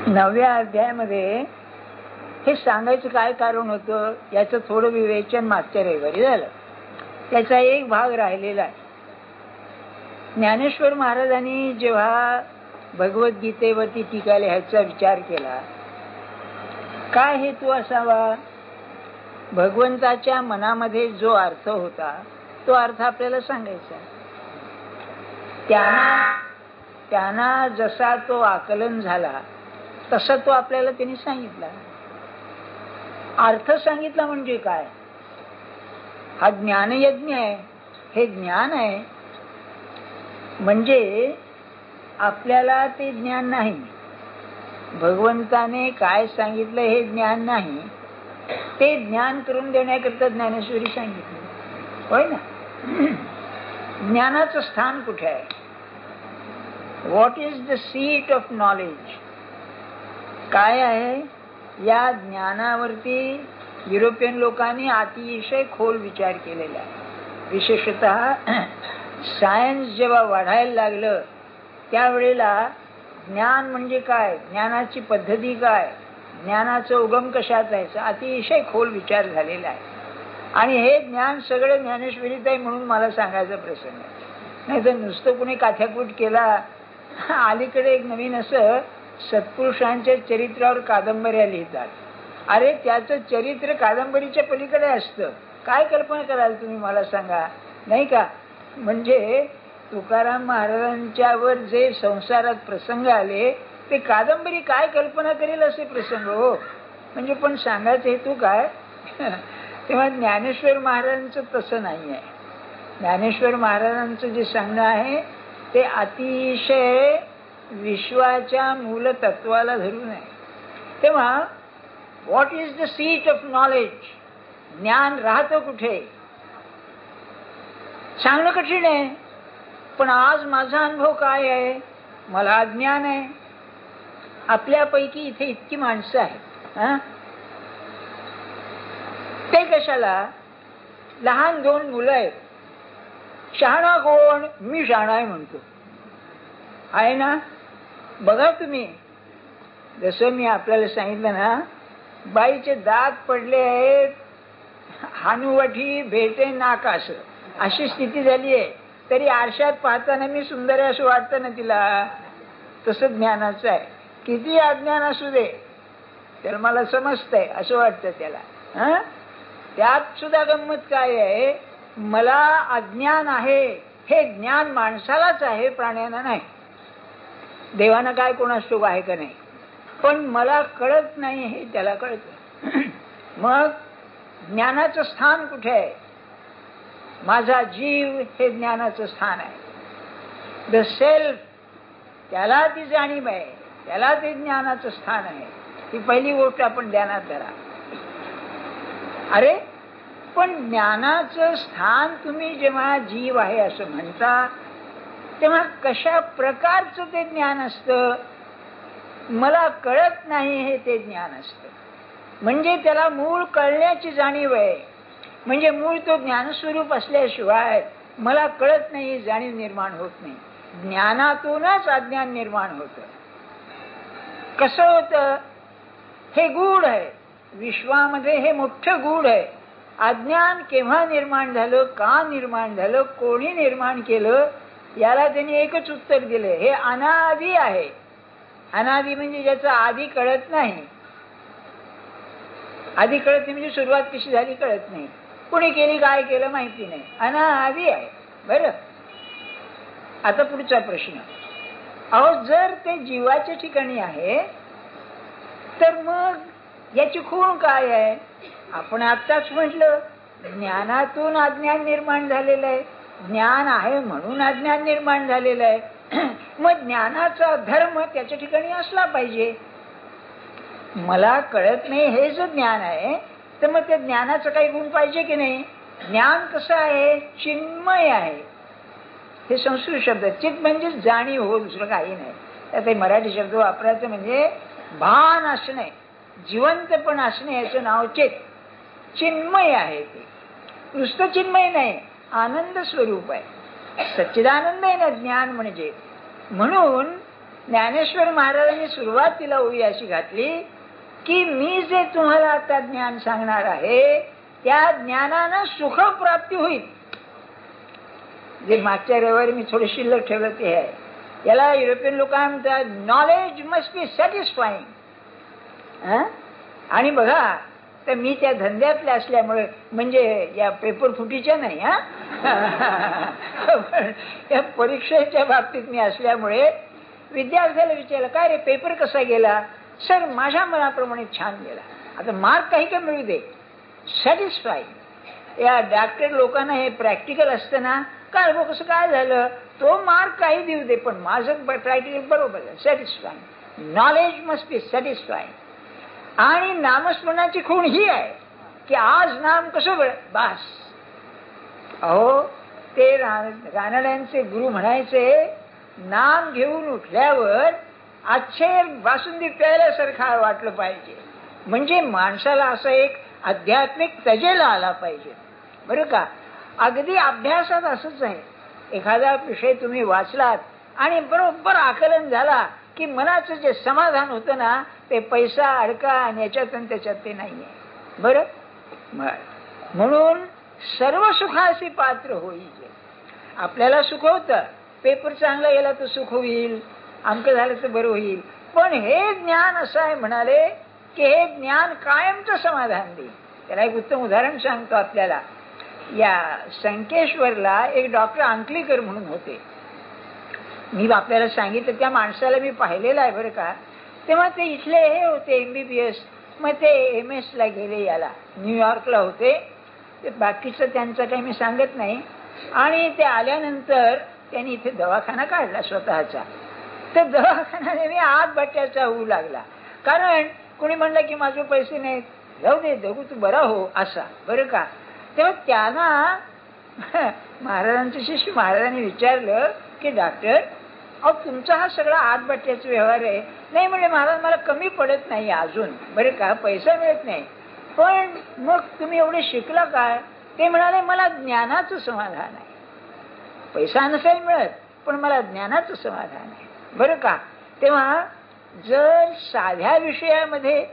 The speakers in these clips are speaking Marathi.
9व्या अध्यायामध्ये हे सांगायचं काय कारण होतं याचं थोडं विवेचन मागच्या रविवारी झालं. त्याचा एक भाग राहिलेला आहे. ज्ञानेश्वर महाराजांनी जेव्हा भगवद्गीतेवरती टीका लिहायचा विचार केला, काय हेतू असावा? भगवंताच्या मनामध्ये जो अर्थ होता तो अर्थ आपल्याला सांगायचा. त्यांना जसा तो आकलन झाला तसा तो आपल्याला त्यांनी सांगितला. अर्थ सांगितला म्हणजे काय? हा ज्ञानयज्ञ आहे, हे ज्ञान आहे. म्हणजे आपल्याला ते ज्ञान नाही, भगवंताने काय सांगितलं हे ज्ञान नाही, ते ज्ञान करून देण्याकरता ज्ञानेश्वरी सांगितलं, होय ना. ज्ञानाचं स्थान कुठे आहे? What is the seat of knowledge? काय आहे? या ज्ञानावरती युरोपियन लोकांनी अतिशय खोल विचार केलेला आहे. विशेषतः सायन्स जेव्हा वाढायला लागलं त्यावेळेला ज्ञान म्हणजे काय, ज्ञानाची पद्धती काय, ज्ञानाचं उगम कशात आहे, अतिशय खोल विचार झालेला आहे. आणि हे ज्ञान सगळं ज्ञानेश्वरीत आहे म्हणून मला सांगायचा प्रसंग आहे. नाही तर नुसतं कुणी काथ्याकूट केला. अलीकडे एक नवीन असं सत्पुरुषांच्या चरित्रावर कादंबऱ्या लिहितात. अरे त्याचं चरित्र कादंबरीच्या पलीकडे असतं. काय कल्पना कराल तुम्ही मला सांगा, नाही का? म्हणजे तुकाराम महाराजांच्या वर जे संसारात प्रसंग आले ते कादंबरी काय कल्पना करेल असे प्रसंग हो. म्हणजे पण सांगायचं हेतू काय? तेव्हा ज्ञानेश्वर महाराजांचं तसं नाही आहे. ज्ञानेश्वर महाराजांचं जे सांगणं आहे ते अतिशय विश्वाच्या मूलतत्वाला धरून आहे. तेव्हा what is the seat of knowledge? ज्ञान राहतं कुठे सांगणं कठीण आहे. पण आज माझा अनुभव काय आहे? मला अज्ञान आहे. आपल्यापैकी इथे इतकी माणसं आहेत, ते कशाला? लहान 2 मुलं आहेत. शहाणा कोण? मी शहाणा आहे म्हणतो, आहे ना. बघा तुम्ही, जसं मी आपल्याला सांगितलं ना, बाईचे दात पडले आहेत, हानुवठी भेटे नाकास, अशी स्थिती झाली आहे. तरी आरशात पाहताना मी सुंदर आहे असं वाटतं ना तिला. तसं ज्ञानाचं आहे. किती अज्ञान असू दे त्याला मला समजतंय असं वाटतं त्याला. त्यात सुद्धा गंमत काय आहे? मला अज्ञान आहे हे ज्ञान माणसालाच आहे, प्राण्यांना नाही. देवानं काय कोणास ठाऊक आहे का नाही, पण मला कळत नाही हे त्याला कळतं. मग ज्ञानाचं स्थान कुठे आहे? माझा जीव हे ज्ञानाचं स्थान आहे. द सेल्फ, त्याला ती जाणीव आहे, त्याला ते ज्ञानाचं स्थान आहे. ही पहिली गोष्ट आपण ध्यानात धरा. अरे पण ज्ञानाचं स्थान तुम्ही जेव्हा जीव आहे असं म्हणता तेव्हा कशा प्रकारचं ते ज्ञान असतं? मला कळत नाही हे ते ज्ञान असतं. म्हणजे त्याला मूळ कळण्याची जाणीव आहे. म्हणजे मूळ तो ज्ञानस्वरूप असल्याशिवाय मला कळत नाही जाणीव निर्माण होत नाही. ज्ञानातूनच अज्ञान निर्माण होतं. कसं होतं? हे गूढ आहे. विश्वामध्ये हे मोठं गूढ आहे. अज्ञान केव्हा निर्माण झालं, का निर्माण झालं, कोणी निर्माण केलं, याला त्यांनी एकच उत्तर दिलं, हे अनादि आहे. अनादि म्हणजे ज्याचं आधी कळत नाही. आधी कळत नाही म्हणजे सुरुवात कशी झाली कळत नाही, कोणी केली काय केलं माहिती नाही, अनादि आहे. बरं, आता पुढचा प्रश्न. अहो जर ते जीवाच्या ठिकाणी आहे तर मग याची खूण काय आहे? आपण आत्ताच म्हटलं ज्ञानातून अज्ञान निर्माण झालेलं आहे. ज्ञान आहे म्हणून अज्ञान निर्माण झालेलं आहे. मग ज्ञानाचा धर्म त्याच्या ठिकाणी असला पाहिजे. मला कळत नाही हे जर ज्ञान आहे तर मग त्या ज्ञानाचं काही गुण पाहिजे की नाही? ज्ञान कसं आहे? चिन्मय आहे. हे संस्कृत शब्द. चित म्हणजे जाणीव हो, दुसरं काही नाही. त्यात मराठी शब्द वापरायचं म्हणजे भान असणे, जिवंतपण असणे, याचं नाव चित. चिन्मय आहे ते. नुसतं चिन्मय नाही, आनंद स्वरूप आहे. सच्चिदानंद आहे ना ज्ञान म्हणजे. म्हणून ज्ञानेश्वर महाराजांनी सुरुवातीला ओळी अशी घातली की मी जे तुम्हाला आता ज्ञान सांगणार आहे त्या ज्ञानानं सुख प्राप्ती होईल. जे मागच्या रविवारी मी थोडे शिल्लक ठेवलं ते आहे. याला युरोपियन लोक म्हणतात नॉलेज मस्ट बी सॅटिस्फाईंग. आणि बघा तर मी त्या धंद्यातल्या असल्यामुळे म्हणजे या पेपर फुटीच्या नाही या परीक्षेच्या बाबतीत मी असल्यामुळे विद्यार्थ्याला विचारलं काय रे पेपर कसा गेला. सर माझ्या मनाप्रमाणे छान गेला. आता मार्क काही का मिळू दे सॅटिस्फाईंग. या डॉक्टर लोकांना हे प्रॅक्टिकल असतं ना काय बघ कसं काय झालं तो मार्क काही देऊ दे पण माझं प्रॅक्टिकल बरोबर आहे satisfying. Knowledge must be satisfying. आणि नामस्मरणाची खूण ही आहे की आज नाम कसं बळ बास. अहो ते रानड्यांचे गुरु म्हणायचे नाम घेऊन उठल्यावर आच्छे बासुंदी प्यायल्यासारखं वाटलं पाहिजे. म्हणजे माणसाला असं एक आध्यात्मिक तजेला आला पाहिजे बरं का. अगदी अभ्यासात असंच आहे. एखादा विषय तुम्ही वाचलात आणि बरोबर आकलन झाला की मनाचं जे समाधान होतं ना ते पैसा अडका आणि याच्यात त्याच्यात ते नाहीये बरं. म्हणून सर्व सुखाशी पात्र होईल. आपल्याला सुख होतं पेपर चांगला गेला तर सुख होईल आमकं झालं तर बरं होईल. पण हे ज्ञान असं आहे म्हणाले की हे ज्ञान कायमचं समाधान देईल. त्याला एक उत्तम उदाहरण सांगतो आपल्याला. या संकेश्वरला एक डॉक्टर अंकलीकर म्हणून होते. मी आपल्याला सांगितलं त्या माणसाला मी पाहिलेलं आहे बरं का. तेव्हा ते इथले हे होते MBBS. मग ते MS ला गेले याला न्यूयॉर्कला होते. ते बाकीचं त्यांचं काही मी सांगत नाही. आणि ते आल्यानंतर त्यांनी इथे दवाखाना काढला स्वतःचा. तर दवाखाना नेहमी आत बट्ट्याचा होऊ लागला. कारण कोणी म्हणलं की माझे पैसे नाहीत जाऊ दे दगू तू बरा हो असा बरं का. तेव्हा त्यांना महाराजांचे शिष्य महाराजांनी विचारलं की डॉक्टर अहो तुमचा हा सगळा आतबट्ट्याचा व्यवहार आहे. नाही म्हणजे महाराज मला कमी पडत नाही अजून बरं का पैसा मिळत नाही. पण मग तुम्ही एवढे शिकला काय. ते म्हणाले मला ज्ञानाचं समाधान आहे. पैसा नसेल मिळत पण मला ज्ञानाचं समाधान आहे बरं का. तेव्हा जर साध्या विषयामध्ये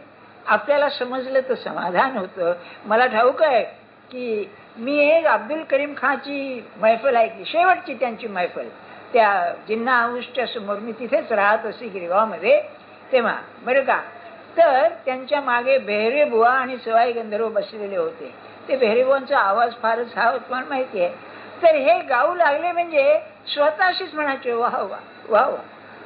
आपल्याला समजलं तर समाधान होतं. मला ठाऊक आहे की मी एक अब्दुल करीम खानची मैफल ऐकली शेवटची त्यांची मैफल त्या जिन्ना हाऊसच्या समोर. मी तिथेच राहत असे गिरगावमध्ये तेव्हा बरं का. तर त्यांच्या मागे बेहरे बुवा आणि सवाई गंधर्व बसलेले होते. ते बेहरे बुवांचा आवाज फारच हा तुम्हाला माहिती आहे. तर हे गाऊ लागले म्हणजे स्वतःशीच म्हणायचे वाह वाह वाह वाह.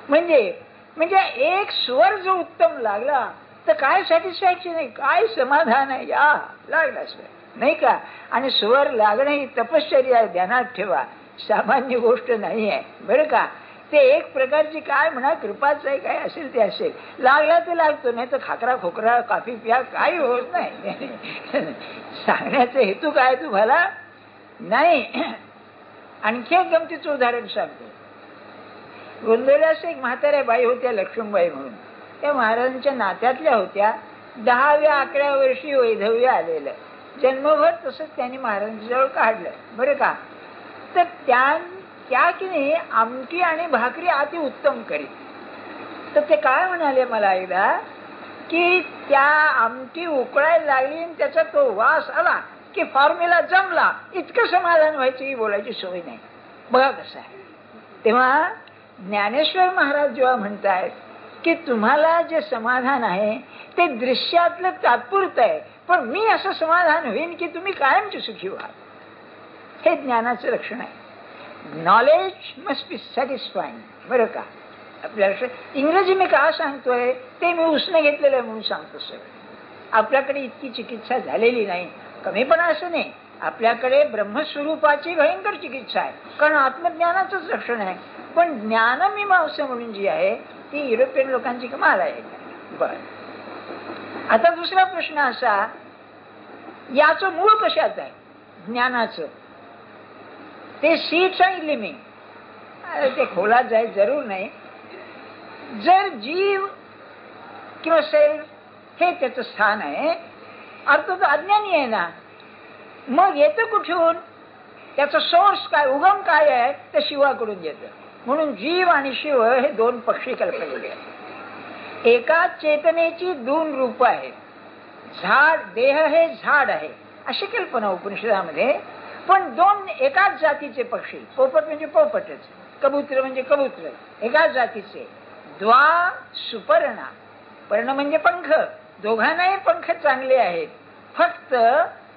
म्हणजे एक स्वर जो उत्तम लागला तर काय सॅटिस्फॅक्शन आहे काय समाधान आहे या लागला स्वर नाही का. आणि स्वर लागणं ही तपश्चर्या ध्यानात ठेवा सामान्य गोष्ट नाही आहे बरं का. ते एक प्रकारची काय म्हणा कृपाच आहे काय असेल ते असेल. लागला तर लागतो नाही तर खाकरा खोकरा कॉफी प्या काही होत नाही. सांगण्याचा हेतू काय तुम्हाला नाही. आणखी एक गमतीचं उदाहरण सांगतो. गोंधळास एक म्हाताऱ्या बाई होत्या लक्ष्मीबाई म्हणून. त्या महाराजांच्या नात्यातल्या होत्या. 10व्या-11व्या वर्षी वैधव्य आलेलं. जन्मभर तसंच त्यांनी महाराजांच्या जवळ काढलं बरं का. तर त्या की नाही आमटी आणि भाकरी अति उत्तम करीत. तर ते काय म्हणाले मला एकदा की त्या आमटी उकळायला लागली आणि त्याचा तो वास आला की फॉर्म्युला जमला. इतकं समाधान व्हायचं ही बोलायची सोय नाही. बघा कसं आहे. तेव्हा ज्ञानेश्वर महाराज जेव्हा म्हणतायत की तुम्हाला जे समाधान आहे ते दृश्यातलं तात्पुरतं आहे पण मी असं समाधान होईन की तुम्ही कायमचे सुखी व्हाल. हे ज्ञानाचं लक्षण आहे. नॉलेज मस्ट बी सॅटिस्फाईंग बरं का. आपल्याला इंग्रजी मी का सांगतोय ते मी उसने घेतलेलं आहे म्हणून सांगतो सर. आपल्याकडे इतकी चिकित्सा झालेली नाही. कमीपणा असं नाही. आपल्याकडे ब्रह्मस्वरूपाची भयंकर चिकित्सा आहे कारण आत्मज्ञानाचंच लक्षण आहे. पण ज्ञानमीमांसा म्हणून जी आहे ती युरोपियन लोकांची कमाल आहे. बर आता दुसरा प्रश्न असा याचं मूळ कशात आहे ज्ञानाचं. ते सीट सांगितली मी ते खोलात जाय जरूर नाही. जर जीव किंवा सेल्फ हे त्याचं स्थान आहे अर्थ तर अज्ञानी आहे ना. मग येतं कुठून त्याचा सोर्स काय, उगम काय आहे, ते शिवाकडून येतं. म्हणून जीव आणि शिव हे दोन पक्षी कल्पलेले आहेत. एका चेतनेची दोन रूप आहेत. झाड, देह हे झाड आहे अशी कल्पना उपनिषदामध्ये. पण दोन एकाच जातीचे पक्षी, पोपट म्हणजे पोपटच, कबूतर म्हणजे कबूतर, एकाच जातीचे. द्वा सुपर्णा, पर्ण म्हणजे पंख, दोघांनाही पंख चांगले आहेत. फक्त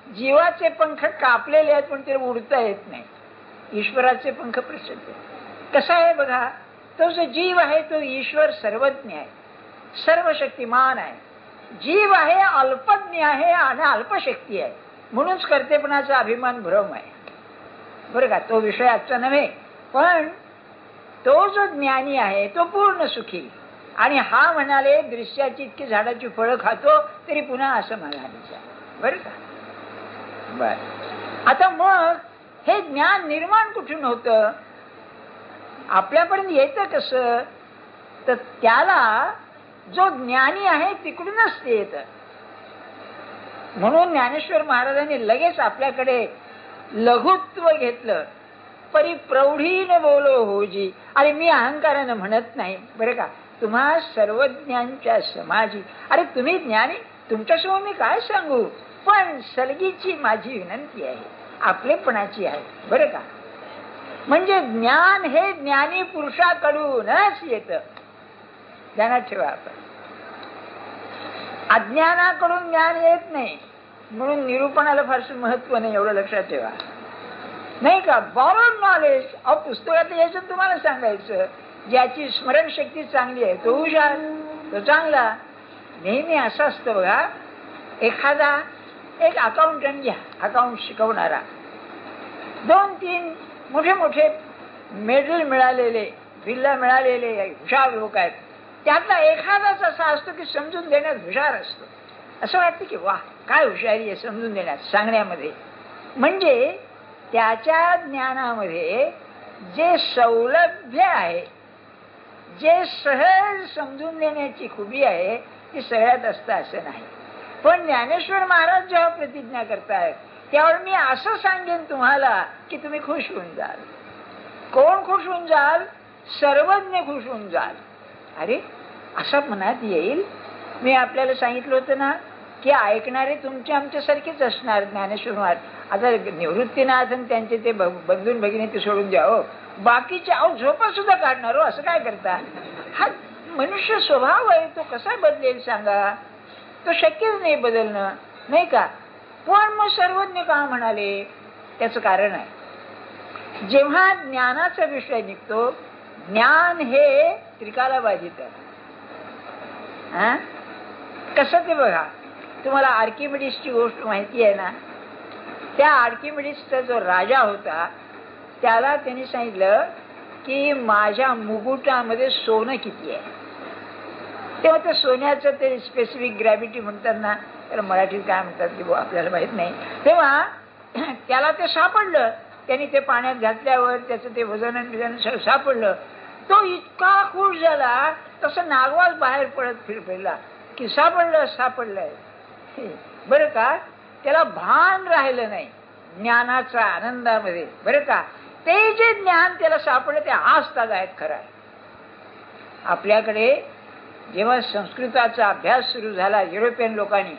जीवाचे पंख कापलेले आहेत, पण ते उडता येत नाही. ईश्वराचे पंख प्रसिद्ध. कसा आहे बघा, तो जो जीव आहे तो ईश्वर सर्वज्ञ आहे, सर्वशक्तिमान आहे. जीव आहे अल्पज्ञ आहे आणि अल्पशक्ती आहे, म्हणूनच कर्तेपणाचा अभिमान भ्रम आहे. बरं का, तो विषय आजचा नव्हे. पण तो जो ज्ञानी आहे तो पूर्ण सुखी. आणि हा म्हणाले दृश्याची इतकी झाडाची फळं खातो तरी पुन्हा असं म्हणाले. बरं का, बर. आता मग हे ज्ञान निर्माण कुठून होतं, आपल्यापर्यंत येतं कसं, तर त्याला जो ज्ञानी आहे तिकडूनच ते येतं. म्हणून ज्ञानेश्वर महाराजांनी लगेच आपल्याकडे लघुत्व घेतलं. परिप्रौढीने बोलो होजी. अरे मी अहंकारानं म्हणत नाही बरं का, तुम्हा सर्वज्ञांच्या समाजी. अरे तुम्ही ज्ञानी, तुमच्यासमोर मी काय सांगू, पण सलगीची माझी विनंती आहे, आपलेपणाची आहे. बरं का, म्हणजे ज्ञान हे ज्ञानी पुरुषाकडूनच येतं. ध्यानात ठेवा. आपण अज्ञानाकडून ज्ञान येत नाही, म्हणून निरूपणाला फारसं महत्व नाही, एवढं लक्षात ठेवा. नाही का, बॉरोड नॉलेज. पुस्तकात यायचं तुम्हाला सांगायचं, ज्याची स्मरणशक्ती चांगली आहे तो हुशार, तो चांगला. नेहमी असं असतं बघा, एखादा एक अकाउंटंट घ्या, अकाउंट शिकवणारा, 2-3 मोठे मोठे मेडल मिळालेले, बिल्ला मिळालेले हुशार लोक आहेत. त्यातला एखादाच असा असतो की समजून देण्यात हुशार असतो. असं वाटतं की वा काय हुशारी आहे समजून देण्यात, सांगण्यामध्ये. म्हणजे त्याच्या ज्ञानामध्ये जे सौलभ्य आहे, जे सहज समजून देण्याची खुबी आहे, ती सगळ्यात असतं असं नाही. पण ज्ञानेश्वर महाराज जेव्हा प्रतिज्ञा करतायत त्यावर मी असं सांगेन तुम्हाला की तुम्ही खुश होऊन जाल. कोण खुश होऊन जाल? सर्वज्ञ खुश होऊन जाल. अरे असं मनात येईल. मी आपल्याला सांगितलं होतं ना की ऐकणारे तुमचे आमच्यासारखेच असणार. ज्ञानेश्वर महाराज आता निवृत्तीनाथ आणि त्यांचे ते बंधून भगिनी ते सोडून द्या हो, बाकीचे झोपा सुद्धा काढणार हो. असं काय करता? हा मनुष्य स्वभाव आहे, तो कसा बदलेल सांगा? तो शक्यच नाही बदलणं, नाही का? पण मग सर्वज्ञ का म्हणाले? त्याचं कारण आहे, जेव्हा ज्ञानाचा विषय निघतो, ज्ञान हे त्रिकाला बाधित आहे. कसं ते बघा, तुम्हाला आर्किमिडीसची गोष्ट माहिती आहे ना? त्या आर्किमिडीसचा जो राजा होता त्याला त्यांनी सांगितलं की माझ्या मुकुटामध्ये सोनं किती आहे. तेव्हा त्या सोन्याचं ते स्पेसिफिक ग्रॅव्हिटी म्हणतात ना, तर मराठीत काय म्हणतात की आपल्याला माहित नाही. तेव्हा त्याला ते सापडलं. त्यांनी ते पाण्यात घातल्यावर त्याचं ते वजन सापडलं. तो इतका खुश झाला, तसं नागवाल बाहेर पडत फिरला की सापडलंय. बरं का, त्याला भान राहिलं नाही ज्ञानाच्या आनंदामध्ये. बरं का, ते जे ज्ञान त्याला सापडलं ते आजतागायत खरं आहे. आपल्याकडे जेव्हा संस्कृताचा अभ्यास सुरू झाला युरोपियन लोकांनी,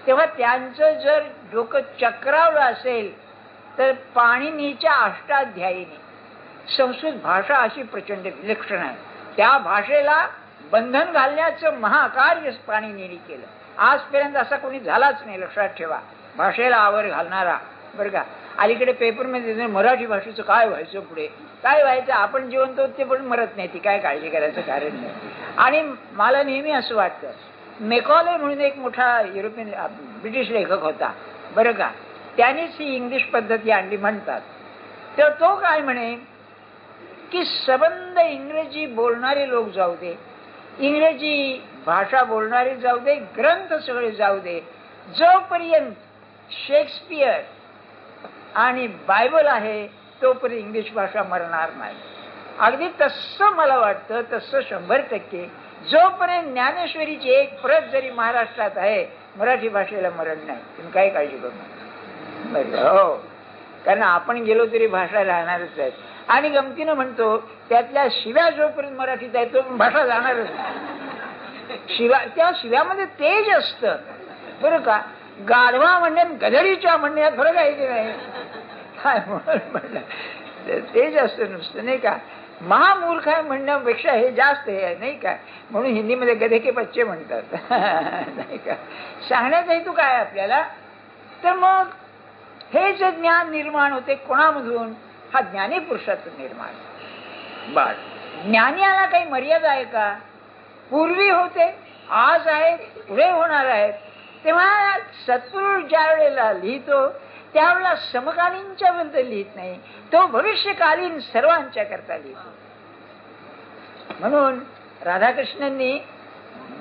तेव्हा त्यांचं जर डोकं चक्रावलं असेल तर पाणिनीच्या अष्टाध्यायीने. संस्कृत भाषा अशी प्रचंड विलक्षण आहे. त्या भाषेला बंधन घालण्याचं महाकार्य पाणिनीने केलं. आजपर्यंत असा कोणी झालाच नाही, लक्षात ठेवा, भाषेला आवर घालणारा. बरं का, अलीकडे पेपरमध्ये मराठी भाषेचं काय व्हायचं, पुढे काय व्हायचं, आपण जिवंत होत ते पण मरत नाही, ती काय काळजी करायचं कारण नाही. आणि मला नेहमी असं वाटतं, मेकॉले म्हणून एक मोठा युरोपियन ब्रिटिश लेखक होता. बरं का, त्यानेच ही इंग्लिश पद्धती आणली म्हणतात. तर तो काय म्हणे की सबंध इंग्रजी बोलणारे लोक जाऊ दे, इंग्रजी भाषा बोलणारे जाऊ दे, ग्रंथ सगळे जाऊ दे, जोपर्यंत शेक्सपियर आणि बायबल आहे तोपर्यंत इंग्लिश भाषा मरणार नाही. अगदी तसं मला वाटतं, तसं 100%. जोपर्यंत ज्ञानेश्वरीची एक प्रत जरी महाराष्ट्रात आहे, मराठी भाषेला मरण नाही. तुम्ही काही काळजी करू नका. हो, कारण आपण गेलो तरी भाषा राहणारच आहेत. आणि गमतीनं म्हणतो त्यातल्या शिव्या जोपर्यंत मराठीत आहे तो भाषा जाणारच नाही. त्या शिव्यामध्ये तेज असतं बरं का. गाढवा म्हणण्यात गधडीच्या म्हणण्यात फरक आहे की नाही, काय म्हणलं तेज असतं नुसतं नाही का. महामूर्ख आहे म्हणण्यापेक्षा हे जास्त हे आहे नाही का. म्हणून हिंदीमध्ये गधे के बच्चे म्हणतात नाही का. सांगण्याचा हेतू काय आपल्याला, तर मग हे जे ज्ञान निर्माण होते कोणामधून, हा ज्ञानी पुरुषातून निर्माण. बर, ज्ञानाला काही मर्यादा आहे का. पूर्वी होते, आज आहेत, पुढे होणार आहेत. तेव्हा सत्पुरुष ज्या वेळेला लिहितो त्यावेळेला समकालीनच्या बद्दल लिहित नाही, तो भविष्यकालीन सर्वांच्या करता लिहितो. म्हणून राधाकृष्णांनी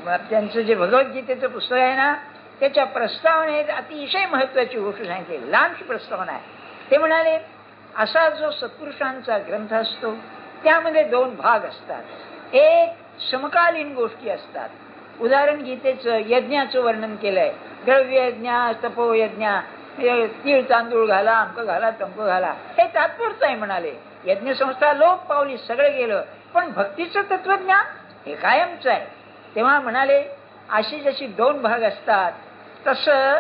त्यांचं जे भगवद्गीतेचं पुस्तक आहे ना, त्याच्या प्रस्तावनेत अतिशय महत्वाची गोष्ट सांगितली. लहानशी प्रस्तावना आहे. ते म्हणाले असा जो सत्पुरुषांचा ग्रंथ असतो त्यामध्ये 2 भाग असतात. एक समकालीन गोष्टी असतात. उदाहरण गीतेचं यज्ञाचं वर्णन केलंय. द्रव्य यज्ञ, तपोयज्ञ, तीळ तांदूळ घाला, अमक घाला, तमक घाला, हे तात्पुरतं आहे म्हणाले. यज्ञसंस्था लोप पावली, सगळं गेलं, पण भक्तीचं तत्वज्ञान हे कायमचं आहे. तेव्हा म्हणाले अशी जशी 2 भाग असतात तसं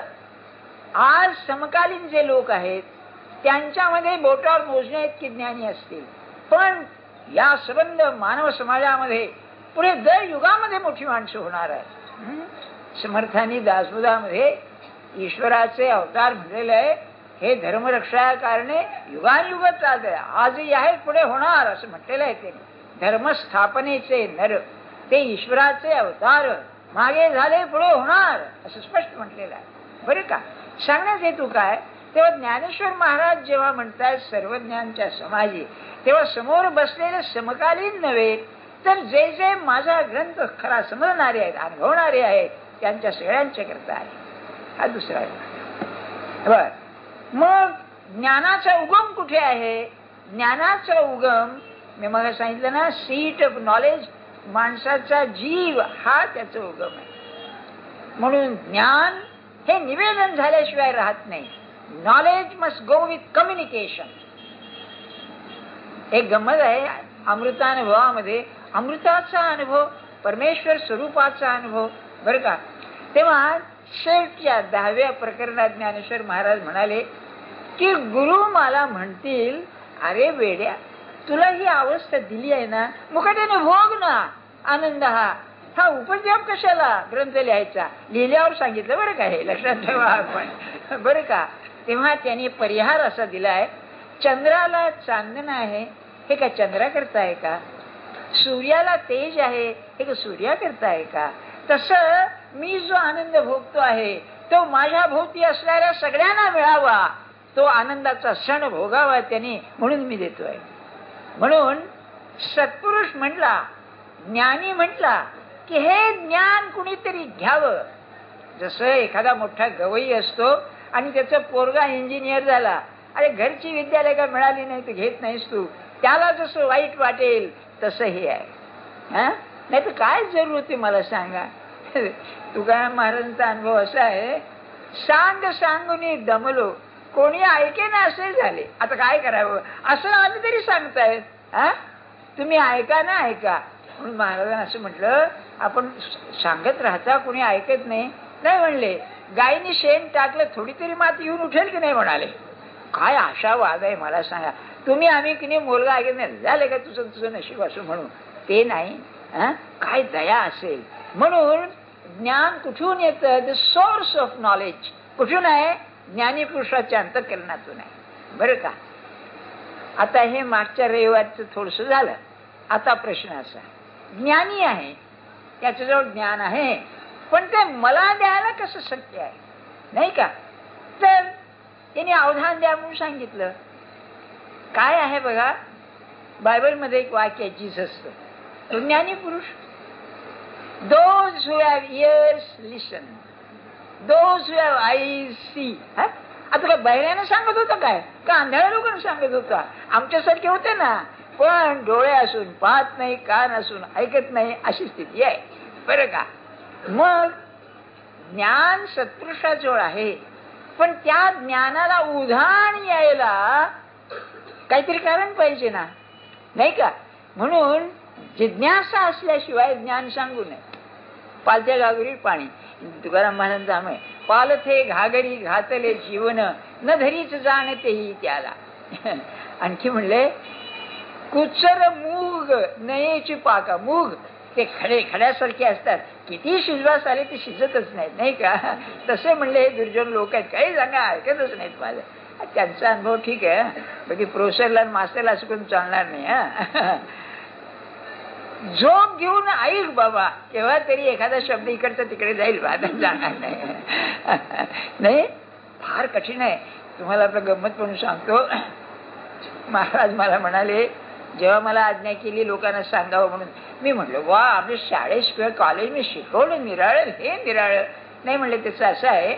आज समकालीन जे लोक आहेत त्यांच्यामध्ये बोटावर मोजण्या इतकी ज्ञानी असतील, पण या संबंध मानव समाजामध्ये पुढे दर युगामध्ये मोठी माणसं होणार आहेत. समर्थांनी दासबोधामध्ये ईश्वराचे अवतार म्हणलेले आहे. हे धर्मरक्षा कारणे युगानुयुग चालत आहे, आजही आहेत, पुढे होणार असं म्हटलेलं आहे. ते धर्मस्थापनेचे नर, ते ईश्वराचे अवतार, मागे झाले पुढे होणार असं स्पष्ट म्हटलेलं आहे बरं का. सांगण्यात हेतू काय, तेव्हा ज्ञानेश्वर महाराज जेव्हा म्हणतात सर्वज्ञांच्या समाजी, तेव्हा समोर बसलेले समकालीन नव्हे, तर जे जे माझा ग्रंथ खरा समजणारे आहेत, अनुभवणारे आहेत, त्यांच्या सगळ्यांच्या करता आहे. हा दुसरा आहे. बर, मग ज्ञानाचा उगम कुठे आहे. ज्ञानाचा उगम मी मला सांगितलं ना, सीट ऑफ नॉलेज, माणसाचा जीव हा त्याचा उगम आहे. म्हणून ज्ञान हे निवेदन झाल्याशिवाय राहत नाही. Knowledge must go with communication. एक गंमत आहे अमृतानुभवामध्ये, अमृताचा अनुभव, परमेश्वर स्वरूपाचा अनुभव बरं का. तेव्हा शेवटच्या 10व्या प्रकरणात ज्ञानेश्वर महाराज म्हणाले की गुरु मला म्हणतील, अरे वेड्या, तुला ही अवस्था दिली आहे ना, मुकाट्याने भोग ना आनंद. हा उपद्रव कशाला ग्रंथ लिहायचा, लिहिल्यावर सांगितलं बरं का, हे लक्षात ठेवा आपण बरं का. तेव्हा त्यांनी परिहार असा दिलाय, चंद्राला चांदण आहे हे का चंद्रा करता आहे का, सूर्याला तेज आहे हे का सूर्या करता आहे का. तसं मी जो आनंद भोगतो आहे तो माझ्या भोवती असणाऱ्या सगळ्यांना मिळावा, तो आनंदाचा सण भोगावा त्यांनी, म्हणून मी देतोय. म्हणून सत्पुरुष म्हटला, ज्ञानी म्हटला की हे ज्ञान कुणीतरी घ्यावं. जसं एखादा मोठा गवई असतो आणि त्याचा पोरगा इंजिनियर झाला, अरे घरची विद्यालय का मिळाली नाही तर घेत नाहीस तू, त्याला जसं वाईट वाटेल तसं हे आहे. नाही तर काय जरूर होती मला सांगा. तुकाराम महाराजांचा अनुभव असा आहे, सांग सांगून दमलो, कोणी ऐके ना असे झाले. आता काय करावं, असं आम्ही तरी सांगतायत, तुम्ही ऐका ना ऐका. म्हणून महाराजांना असं म्हटलं, आपण सांगत राहता कोणी ऐकत नाही. नाही म्हणले, गायीने शेण टाकलं थोडी तरी माती येऊन उठेल की नाही म्हणाले. काय आशावाद आहे मला सांगा. तुम्ही आम्ही की नाही मुलगा ऐकत नाही, झाले का तुझं तुझं नशीब असं म्हणून, ते नाही. काय दया असेल. म्हणून ज्ञान कुठून येतं, द सोर्स ऑफ नॉलेज कुठून आहे, ज्ञानी पुरुषाच्या अंतःकरणातून आहे बरं का. आता हे मागच्या रविवारचं थोडस झालं. आता प्रश्न असा, ज्ञानी आहे, त्याच्याजवळ ज्ञान आहे, पण ते मला द्यायला कसं शक्य आहे नाही का. तर त्यांनी अवधान द्या म्हणून सांगितलं. काय आहे बघा, बायबलमध्ये एक वाक्य आहे जीससचं, तो ज्ञानी पुरुष. Those who have ears listen, those who have eyes see. आता काय बहिऱ्यानं सांगत होता काय का आंधळ्या लोकांना सांगत होता, आमच्यासारखे होते ना, पण डोळे असून पाहत नाही, कान असून ऐकत नाही, अशी स्थिती आहे बरं का. मग ज्ञान सत्पुरुषाजवळ आहे, पण त्या ज्ञानाला उधाण यायला काहीतरी कारण पाहिजे ना, नाही का? म्हणून जिज्ञासा असल्याशिवाय ज्ञान सांगू नये. पालत्या घागरी पाणी, तुकाराम महाराजांचा आमय, पालथे घागरी घातले जीवन न धरीच जाणतेही त्याला. आणखी म्हणले कुचर मूग नयेची पाका. मूग ते खड्यासारखे असतात, किती शिजवास आले ते शिजतच नाहीत, नाही का? तसे म्हणले हे दुर्जन लोक आहेत, काही सांगा ऐकतच नाहीत माझं. त्यांचा अनुभव ठीक आहे, बाकी प्रोफेसरला मास्टरला असं करून चालणार नाही. हा, झोप घेऊन ऐक बाबा, केव्हा तरी एखादा शब्द इकडचा तिकडे जाईल, जाणार नाही. फार कठीण आहे. तुम्हाला आपलं गंमत म्हणून सांगतो. महाराज मला म्हणाले, जेव्हा मला आज्ञा केली लोकांना सांगावं म्हणून, मी म्हणलो वा आपल्या शाळेत कॉलेज मी शिकवलं निराळं, हे निराळं नाही. म्हणले त्याचं असं आहे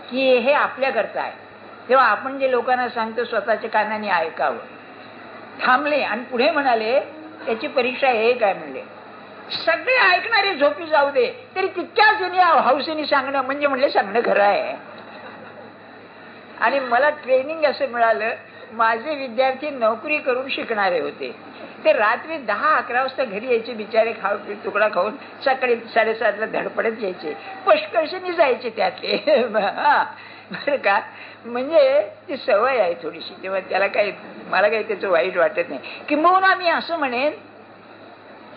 की हे आपल्याकरता आहे, तेव्हा आपण जे लोकांना सांगतो स्वतःच्या कानाने ऐकावं. थांबले आणि पुढे म्हणाले त्याची परीक्षा हे काय म्हणले, सगळे ऐकणारे झोपी जाऊ दे तरी तितक्याच हौसेने सांगणं म्हणजे म्हणले सांगणं खरं आहे. आणि मला ट्रेनिंग असं मिळालं, माझे विद्यार्थी नोकरी करून शिकणारे होते, ते रात्री 10-11 वाजता घरी यायचे बिचारे, तुकडा खाऊन सकाळी 7:30ला धडपडत यायचे, पुष्कळशनी जायचे त्यातले. बरं का, म्हणजे ती सवय आहे थोडीशी, तेव्हा त्याला काही मला काही त्याचं वाईट वाटत नाही. किंबहुना मी असं म्हणेन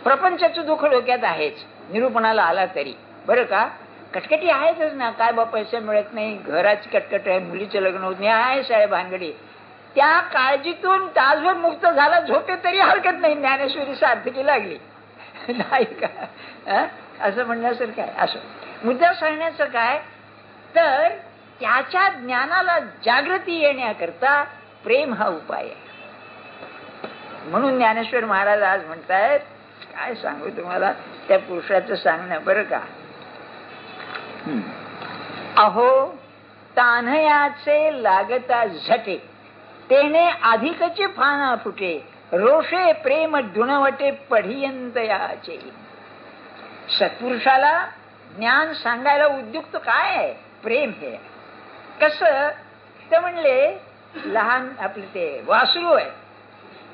प्रपंचाचं दुःख डोक्यात आहेच निरूपणाला आला तरी, बरं का, कटकटी आहेतच ना. काय बा पैसे मिळत नाही, घराची कटकट आहे, मुलीचं लग्न होत नाही, आहे साहेब भानगडी. त्या काळजीतून तासभर मुक्त झाला झोपे तरी हरकत नाही, ज्ञानेश्वरी सार्थकी लागली नाही का? असं म्हणण्यासारखं आहे. असं मुद्दा सांगण्याचं काय, तर त्याच्या ज्ञानाला जागृती येण्याकरता प्रेम हा उपाय आहे. म्हणून ज्ञानेश्वर महाराज आज म्हणतायत, काय सांगू तुम्हाला त्या पुरुषाचं सांगणं, बरं का. अहो तान्हयाचे लागता झटे, तेने अधिकचे फाना फुटे, रोषे प्रेम दुणवटे पढियंत याचे. सत्पुरुषाला ज्ञान सांगायला उद्युक्त काय आहे, प्रेम हे. कसं ते म्हणले, लहान आपले ते वासरू आहे,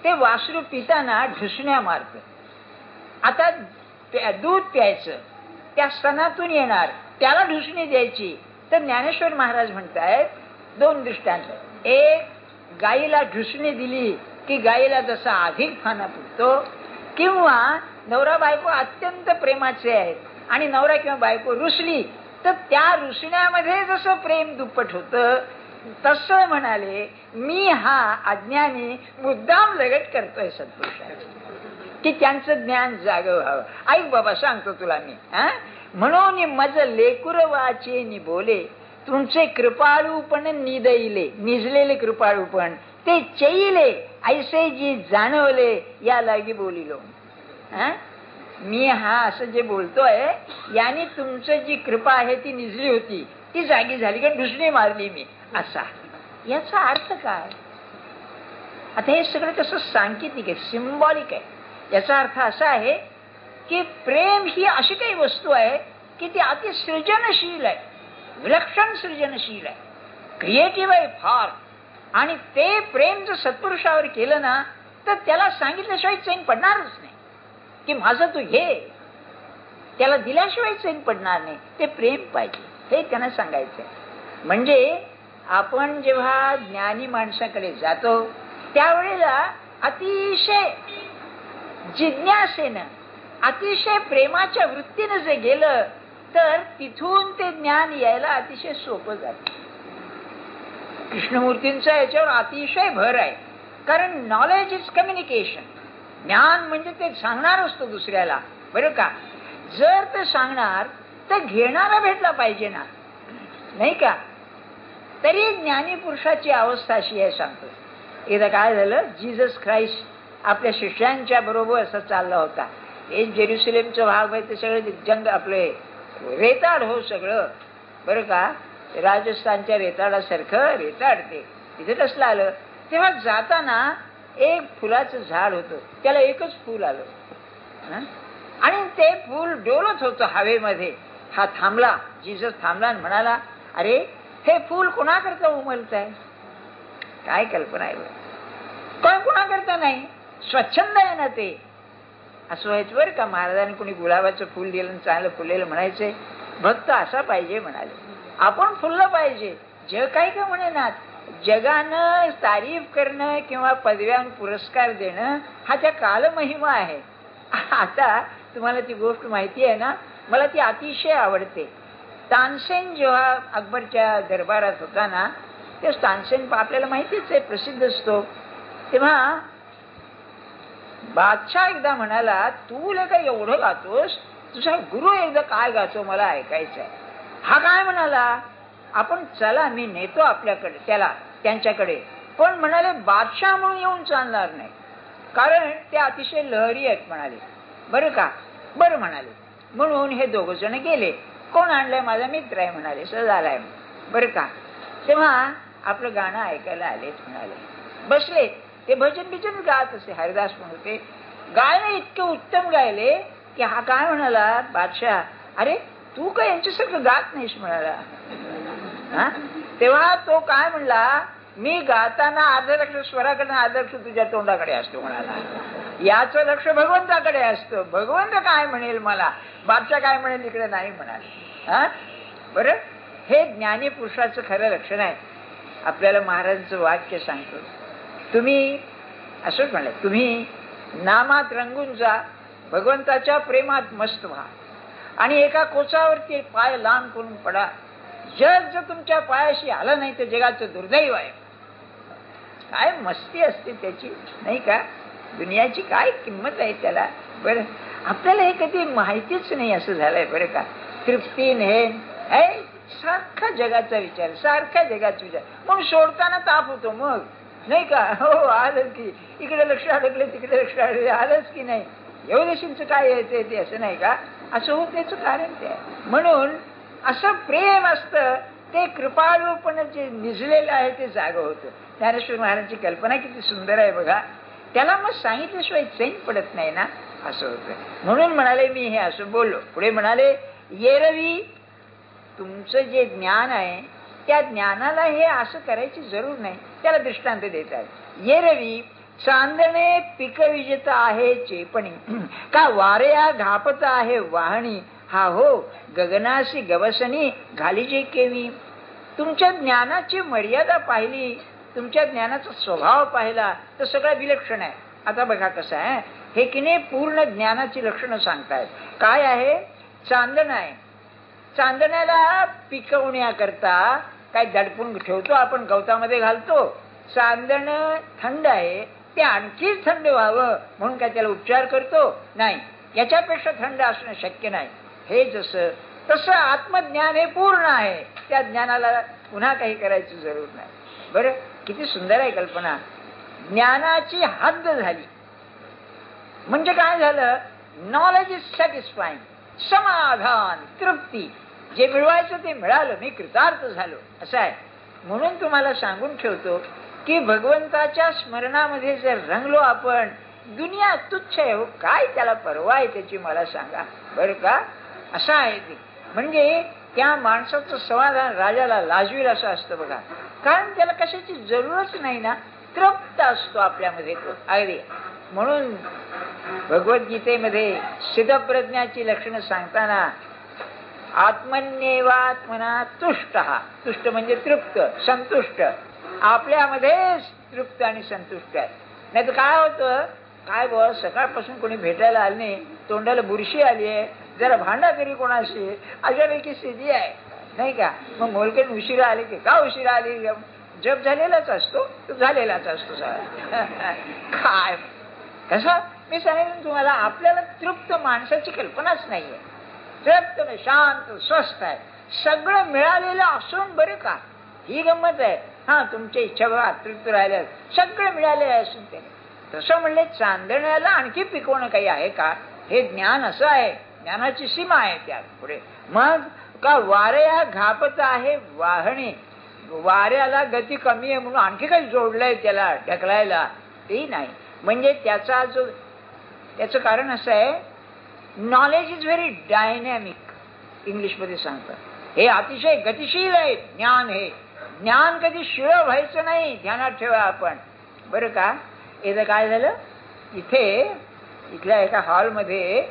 ते वासरू पिताना ढुसण्या मारत. आता दूध प्यायचं, त्या स्तनातून येणार, त्याला ढुसणी द्यायची. तर ज्ञानेश्वर महाराज म्हणतायत 2 दृष्टांत. एक, गाईला ढुसणी दिली की गाईला जसा अधिक फाना फुटतो, किंवा नवरा बायको अत्यंत प्रेमाचे आहेत आणि नवरा किंवा बायको रुसली तर त्या रुसण्यामध्ये जसं प्रेम दुप्पट होतं, तसं म्हणाले मी हा अज्ञानी मुद्दाम लगट करतोय सत्पुरुषाची, की त्यांचं ज्ञान जागं व्हावं. ऐक बाबा सांगतो तुला मी, म्हणून मज लेकुर वाचे नि बोले, तुमचे कृपाळूपण निदईले, निजलेले कृपाळूपण ते चैले, ऐसे जी जाणवले या लागी बोलिलो. मी हा असं जे बोलतोय याने तुमचं जी कृपा आहे ती निजली होती, ती जागी झाली, कारण ढुसणी मारली मी, असा. याचा अर्थ काय? आता हे सगळं कसं सांकेतिक आहे, सिम्बॉलिक आहे. याचा अर्थ असा आहे की प्रेम ही अशी काही वस्तू आहे की ती अति सृजनशील आहे, विलक्षण सृजनशील आहे, क्रिएटिव्ह आहे फार. आणि ते प्रेम जर सत्पुरुषावर केलं ना तर त्याला सांगितल्याशिवाय चैन पडणारच नाही की माझं तू घे, त्याला दिल्याशिवाय चैन पडणार नाही. ते प्रेम पाहिजे, हे त्यांना सांगायचंय. म्हणजे आपण जेव्हा ज्ञानी माणसाकडे जातो त्यावेळेला अतिशय जिज्ञासेनं, अतिशय प्रेमाच्या वृत्तीनं जे गेलं तर तिथून ते ज्ञान यायला अतिशय सोपं जातं. कृष्णमूर्तींचा याच्यावर अतिशय भर आहे, कारण नॉलेज इज कम्युनिकेशन. ज्ञान म्हणजे ते सांगणार असतो दुसऱ्याला, बरं का. जर ते सांगणार तर घेणारा भेटला पाहिजे ना, नाही का. तरी ज्ञानी पुरुषाची अवस्था अशी आहे सांगतो. एकदा काय झालं, जीसस ख्राइस्ट आपल्या शिष्यांच्या बरोबर असं चालला होता. हे जेरुसलेमचं भाग आहे, ते सगळं जंग आपले रेताड हो सगळं, बरं का. राजस्थानच्या रेताडासारखं रेताड ते तिथे कसलं आलं. तेव्हा जाताना एक फुलाचं झाड होतं, त्याला एकच फूल आलं आणि ते फूल डोलत होतं हवेमध्ये. हा थांबला, जीसस थांबला आणि म्हणाला, अरे हे फूल कोणाकरता उमलत आहे? काय कल्पना आहे? कोण कोणाकरता नाही, स्वच्छंद आहे ना ते. असं व्हायचं बरं का. महाराजांनी कोणी गुलाबाचं फुल दिलं चांगलं फुलेलं म्हणायचे, भक्त असा पाहिजे म्हणाले. आपण फुललं पाहिजे. जग काही का म्हणेनात, जगानं तारीफ करणं किंवा पदव्यान पुरस्कार देणं हा त्या कालमहिमा आहे. आता तुम्हाला ती गोष्ट माहिती आहे ना, मला ती अतिशय आवडते. तानसेन जेव्हा अकबरच्या दरबारात होता ना, ते तानसेन आपल्याला माहितीच आहे, प्रसिद्ध असतो. तेव्हा बादशाह एकदा म्हणाला, तू का एवढं गातोस, तुझा गुरु एकदा काय गातो मला ऐकायचं आहे. हा काय म्हणाला, आपण चला मी नेतो आपल्याकडे त्याला त्यांच्याकडे. पण म्हणाले बादशाह म्हणून येऊन चालणार नाही, कारण ते अतिशय लहरी आहेत म्हणाले. बरं का, बरं म्हणाले. म्हणून हे दोघ जण गेले. कोण आणलंय? माझा मित्र आहे म्हणाले, सहज आलाय. बरं का. तेव्हा आपलं गाणं ऐकायला आलेच म्हणाले. बसले. ते भजन बिजन गात असे, हरिदास पण होते. गायले इतके उत्तम गायले की हा काय म्हणाला बादशाह, अरे तू काय यांच्यासारखं गात नाहीस म्हणाला. तेव्हा तो काय म्हणला, मी गाताना अर्ध लक्ष स्वराकडे अर्ध लक्ष तुझ्या तोंडाकडे असतो म्हणाला. याचं लक्ष भगवंताकडे असतं. भगवंत काय म्हणेल मला, बादशाह काय म्हणेल इकडे नाही म्हणाले. बरं, हे ज्ञानी पुरुषाचं खरं लक्षण आहे. आपल्याला महाराजांचं वाक्य सांगतो, तुम्ही असंच म्हणलं, तुम्ही नामात रंगून जा, भगवंताच्या प्रेमात मस्त व्हा आणि एका कोचावरती पाय लांब करून पडा. जग जर तुमच्या पायाशी आलं नाही तर जगाचं दुर्दैव आहे. काय मस्ती असते त्याची, नाही का. दुनियाची काय किंमत आहे त्याला. बरं, आपल्याला हे कधी माहितीच नाही असं झालंय. बरं का. तृप्ती हे सारखा जगाचा विचार, सारखा जगाचा विचार, म्हणून सोडताना ताप होतो मग, नाही का. हो, आलं की इकडे लक्ष अडकले, तिकडे लक्ष अडकले, आलंच की नाही. योगदर्शनचं काय येते ते, असं नाही का. असं होत त्याचं कारण ते आहे. म्हणून असं प्रेम असतं ते कृपाळूपणे जे निजलेलं आहे ते जागं होतं. ज्ञानेश्वर महाराजांची कल्पना किती सुंदर आहे बघा. त्याला मग सांगितल्याशिवाय चैन पडत नाही ना, असं होतं. म्हणून म्हणाले मी हे असं बोललो. पुढे म्हणाले, येरवी तुमचं जे ज्ञान आहे त्या ज्ञानाला हे असं करायची जरूर नाही. त्याला दृष्टांत देतात. येरवी चांदणे पीक विजेत आहे चेपणी, का वाऱ्या घापत आहे वाहणी, हा हो गगनाशी गवसणी घालीजे केवी. तुमच्या ज्ञानाची मर्यादा पाहिली, तुमच्या ज्ञानाचा स्वभाव पाहिला तर सगळं विलक्षण आहे. आता बघा कसं आहे हे की नाही, पूर्ण ज्ञानाची लक्षणं सांगतायत. काय आहे? चांदण आहे. चांदण्याला पिकवण्याकरता काय दडपून ठेवतो आपण, गवतामध्ये घालतो. चांदण थंड आहे, ते आणखी थंड व्हावं म्हणून काय त्याला उपचार करतो? नाही. याच्यापेक्षा थंड असणं शक्य नाही. हे जसं तसं आत्मज्ञान हे पूर्ण आहे. त्या ज्ञानाला पुन्हा काही करायची जरूर नाही. बरं, किती सुंदर आहे कल्पना. ज्ञानाची हद्द झाली म्हणजे काय झालं? नॉलेज इज सॅटिस्फाईंग, समाधान, तृप्ती. जे मिळवायचं ते मिळालं, मी कृतार्थ झालो, असं आहे. म्हणून तुम्हाला सांगून ठेवतो की भगवंताच्या स्मरणामध्ये जर रंगलो आपण, दुनिया तुच्छ आहे हो, काय त्याला परवा आहे त्याची मला सांगा. बरं का. असं आहे ते. म्हणजे त्या माणसाचं समाधान राजाला लाजवील असं असतं बघा. कारण त्याला कशाची जरूरच नाही ना, तृप्त असतो आपल्यामध्ये तो अगदी. म्हणून भगवद्गीतेमध्ये सिद्धप्रज्ञाची लक्षणं सांगताना आत्मन्येवात्मना तुष्ट, तुष्ट म्हणजे तृप्त, संतुष्ट. आपल्यामध्येच तृप्त आणि संतुष्ट आहे. नाही तर काय होतं, काय बस सकाळपासून कोणी भेटायला आले नाही, तोंडाला बुरशी आली आहे, जरा भांडा तरी कोणाशी, अशापैकी स्थिती आहे, नाही का. मग मोलकन उशिरा आले की का उशिरा आली, जप झालेलाच असतो, तो झालेलाच असतो सगळा. काय कसं मी सांगितलं तुम्हाला, आपल्याला तृप्त माणसाची कल्पनाच नाहीये. तृप्त शांत स्वस्थ आहे, सगळं मिळालेलं असून. बरं का, ही गंमत आहे. हा, तुमच्या इच्छा बघा, तृप्त राहिल्या, सगळं मिळालेलं असून त्याने. तसं म्हणले चांदण्याला आणखी पिकवणं काही आहे का? हे ज्ञान असं आहे, ज्ञानाची सीमा आहे त्यात पुढे. मग का वाऱ्या घापत आहे वाहणे, वाऱ्याला गती कमी आहे म्हणून आणखी काही जोडलंय त्याला ढकलायला, ते नाही. म्हणजे त्याचं कारण असं आहे, नॉलेज इज व्हेरी डायनॅमिक, इंग्लिशमध्ये सांगतात. हे अतिशय गतिशील आहे ज्ञान. हे ज्ञान कधी शिळ व्हायचं नाही, ध्यानात ठेवा आपण बरं का. इथं काय झालं, इथल्या एका हॉलमध्ये